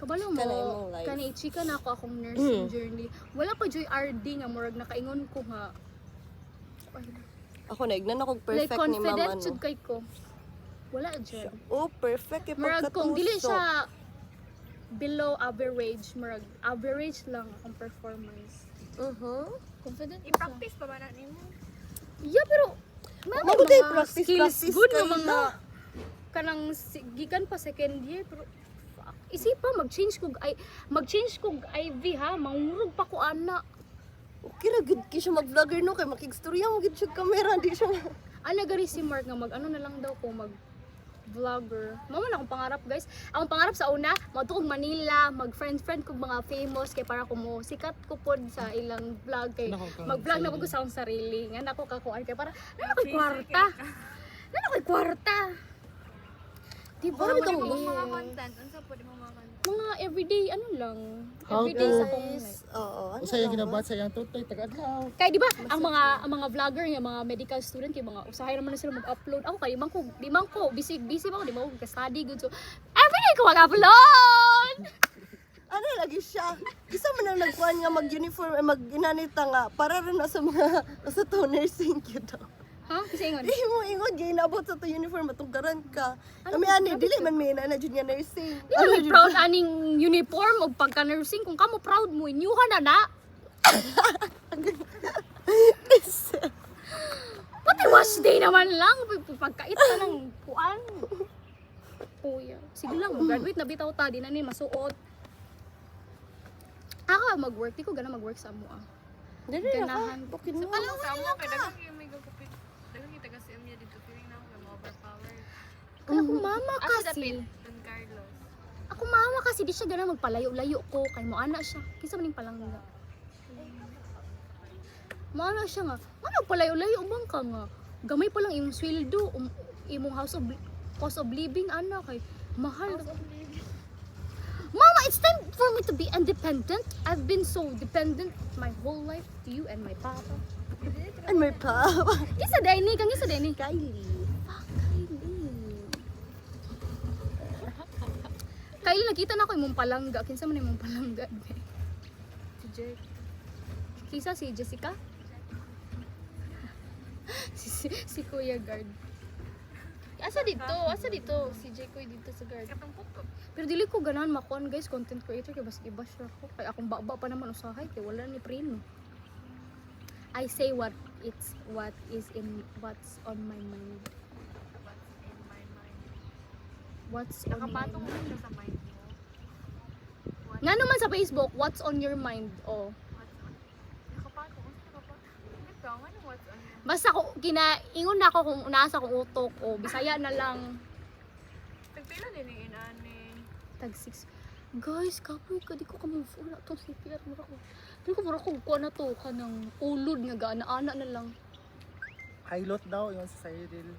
Kabalo mo, Kanay imong life. kanay chika na ako akong nursing journey. Wala pa joy RD nga murag nakaingon ko nga. Ako na ignan ako Like perfect ni mama confident no. jud kay ko. Wala jud. Oh, perfect kay Murag kung dili pagkatusok. siya below average, murag average lang akong performance. Confident ko siya. I-practice pa ba na nimo? Yeah, pero Magutay practice, skills practice good kayo nga mga na. kanang gikan pa second year pero fuck, isipa mag-change kog IV ha, mangurog pa ko ana. Okay ra gud ki siya mag-vlogger no kay makigstorya mo gid siya camera di siya. Ana gari si Mark nga mag-ano na lang daw ko mag vlogger. Mamo na akong pangarap guys. Ang pangarap sa una, magtukog Manila, mag-friend kog mga famous kay para ko mo sikat ko pod sa ilang vlog kay mag-vlog na ko sa akong sarili. Nga nako kakuan kay para nana ko'y kwarta. Nana ko'y kwarta. Diba? Marami kang Mga buhay. content, unsa po di mo mga content? Mga everyday ano lang. How Everyday to- sa akong life. Oo. ano Usay ang lang, ginabat sa iyang tutoy taga-adlaw. Kaya di ba ang mga vlogger nga mga medical student kay mga usahay naman na sila mag-upload. Ako kay di man ko busy pa ako, di man ko ka-study good. So everyday ko mag-upload. Ano lagi siya? Isa man ang nagkuhan nga mag-uniform mag-inanita nga para rin na sa mga sa to nursing kid. Ha? Kasi ingon. Di mo ingon gay nabot sa to uniform matugaran ka. Kami ani dili man may na jud nga nursing. Di ba may proud aning uniform o pagka-nursing kung kamo proud mo inyuhan na na. Pati wash day naman lang pagkait ka ng kuan. Kuya, sige lang graduate na bitaw ta di na ni masuot. Ako mag-work, di ko gana mag-work sa amo ah. Dili Ganahan. na. Bukid mo. Sa mo kay dagang yung may gugupit. Dagang yung taga SM niya dito feeling na ako overpower. Ako mama Asa kasi. dapit Don Carlos. Ako mama kasi di siya gana magpalayo-layo ko kay mo ana siya. Kinsa maning palangga. Maana siya nga. Ano palayo-layo bang ka nga? Gamay pa lang imong sweldo, imong cost of living ana kay mahal. Mama, it's time for me to be independent. I've been so dependent my whole life to you and my papa. And my papa. Isa Denny, kang isa Denny. Kylie. Kylie, nakita na ko imong palangga. Kinsa man imong palangga? Si Jake. Kisa si Jessica? si Kuya Guard. Asa dito? Si Jake dito sa guard. Katumpok ko. Pero dili ko ganahan makuan guys, content creator kay bas iba siya ko. Kay akong baba pa naman usahay kay wala ni preno. I say what is what's on my mind. What's in my mind? What's on my Nakapatong mind? siya sa mind mo. Nga naman sa Facebook, what's on your mind? Oh. What's on? Nakapatong? Unsa nakapatong? Ikaw, ano what's on your mind? Basta ko ingon na ako kung nasa kong utok o Bisaya na lang Tagpila din yung inani. tag 6. Guys, kapoy ka di ko ka move on na to CPR mo ako. Di ko mura ko kuha na to kanang ulod nga gaana-ana na lang. Hilot daw yung sa Cyril.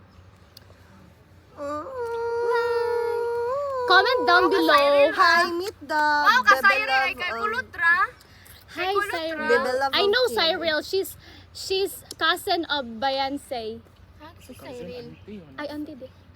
Comment down below. Hi, meet the Wow, bebe kasayri love ay kay of- Kulutra. Hi Cyril. Bebe love I of know Kim. Cyril. She's cousin of Bayansay. Ha? Si Cousin Cyril. auntie yun. Ay, auntie de.